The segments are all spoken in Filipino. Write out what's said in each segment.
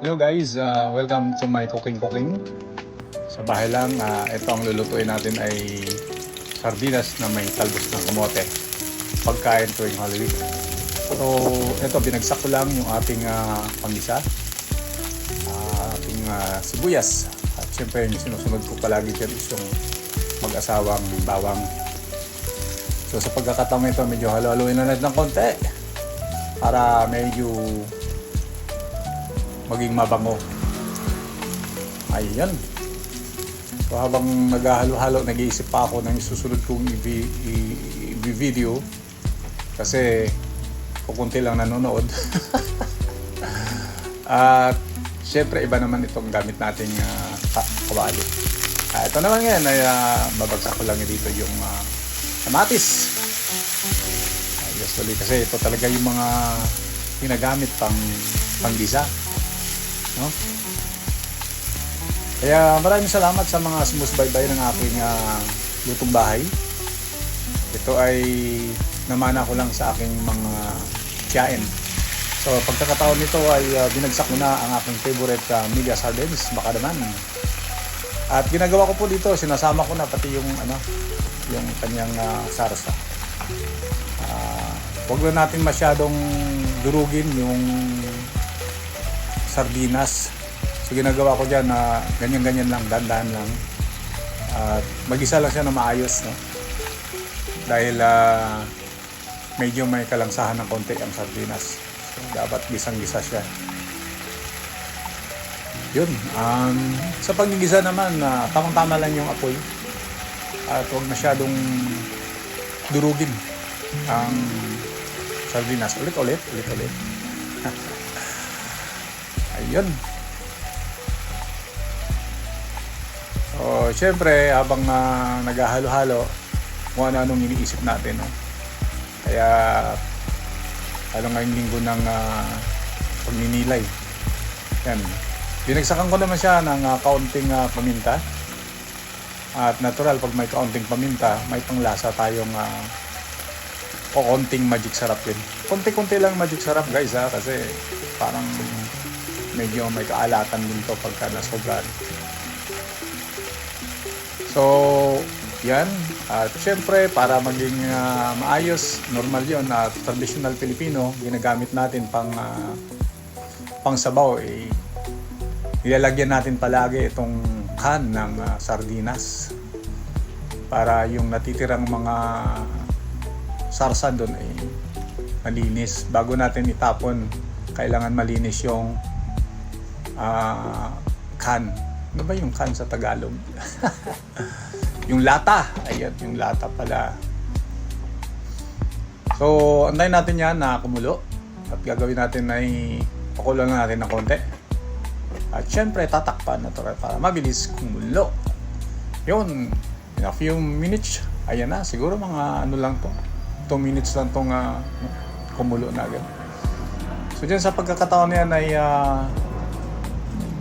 Hello guys, welcome to my cooking. Sa bahay lang, ito ang lulutuin natin ay sardinas na may talbos ng kamote. Pagkain tuwing Holy Week. So, ito binagsak ko lang yung ating panggisa, ating sibuyas. At syempre yung sinusunod ko palagi dyan is yung mag-asawang bawang. So sa pagkakataong ito, medyo halo-haloin na natin ng konti para medyo maging mabango. Ayan. So habang naghahalo-halo, nag-iisip pa ako ng susunod kong i-video kasi kukunti lang nanonood. At syempre iba naman itong gamit nating kawali. Ito naman ngayon ay babagsak ko lang dito yung kamatis. Usually kasi ito talaga yung mga ginagamit panggisa. No? Kaya maraming salamat sa mga sumusubaybay ng aking lutong bahay. Ito ay namana ko lang sa aking mga tiyain. So pagkakataon nito ay binagsak ko na ang aking favorite Milla sardines, baka naman. At ginagawa ko po dito, sinasama ko na pati yung yung kanyang sarsa. Huwag na natin masyadong durugin yung sardinas. So ginagawa ko dyan na ganyan-ganyan lang, dandan lang. At mag-isa lang siya na maayos, no? Dahil medyo may kalangsahan ng konti ang sardinas. So dapat gisang-gisa siya. Yun. Sa pag-gisa naman, tamang-tama lang yung apoy. At huwag masyadong durugin ang sardinas. Ulit-ulit. Ayun. So, syempre, habang naghahalo-halo, kung ano-anong iniisip natin. No? Kaya, ngayong linggo ng pagninilay. Yan. Binagsakan ko naman siya ng kaunting paminta. At natural, pag may kaunting paminta, may panglasa tayong o konting magic sarap din. Konti-konti lang magic sarap guys kasi parang medyo may kaalatan din to pagka nasobrahan. So, yan. At syempre, para maging maayos, normal yun na traditional Filipino, ginagamit natin pang sabaw. Nilalagyan natin palagi itong can ng sardinas para yung natitirang mga sarsa doon ay malinis. Bago natin itapon, kailangan malinis yung can. Ano ba yung can sa Tagalog? Yung lata. Ayan, yung lata pala. So, antayin natin yan na kumulo. At gagawin natin ay pakulo na natin ng konti. At syempre, tatakpan na ito para mabilis kumulo. Yun. In a few minutes, ayan na. Siguro mga lang to. 2 minutes lang itong kumulo na agad. So dyan sa pagkakataon na yan ay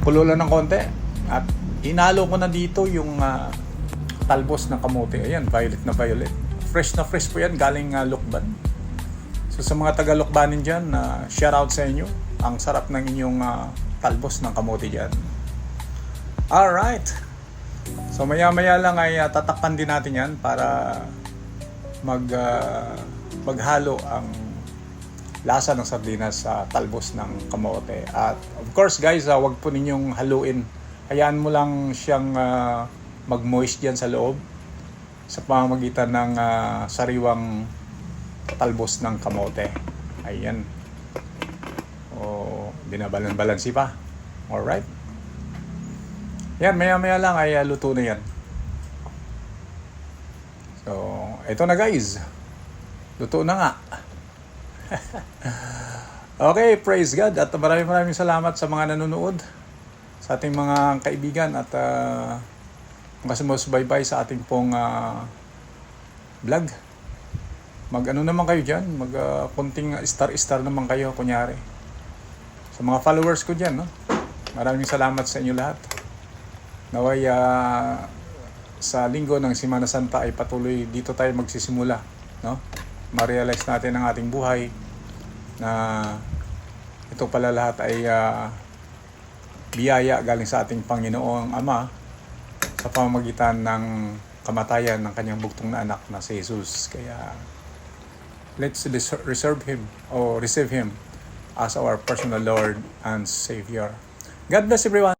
kulo lang ng konti. At inalo ko na dito yung talbos ng kamote. Ayan, violet na violet. Fresh na fresh po yan, galing Lukban. So sa mga taga Lukbanin dyan, shout out sa inyo. Ang sarap ng inyong talbos ng kamote dyan. Alright. So maya-maya lang ay tatakpan din natin yan para maghalo ang lasa ng sardinas sa talbos ng kamote. At of course guys, wag po ninyong haluin. Hayaan mo lang siyang mag-moist dyan sa loob sa pamamagitan ng sariwang talbos ng kamote. Ayan. O, binabalan-balansi pa. Alright. Yan, maya-maya lang ay luto na yan. So, ito na guys. Luto na nga. Okay, praise God. At maraming salamat sa mga nanonood, sa ating mga kaibigan at mga sumusubaybay sa ating pong vlog. Mag-ano naman kayo dyan, konting star naman kayo, kunyari. Sa mga followers ko dyan, no? Maraming salamat sa inyo lahat. Naway sa linggo ng Semana Santa ay patuloy dito tayo magsisimula, no? Ma-realize natin ang ating buhay na ito pala lahat ay biyaya galing sa ating Panginoong Ama sa pamamagitan ng kamatayan ng kanyang bugtong na anak na si Jesus. Kaya let's receive Him as our personal Lord and Savior. God bless everyone.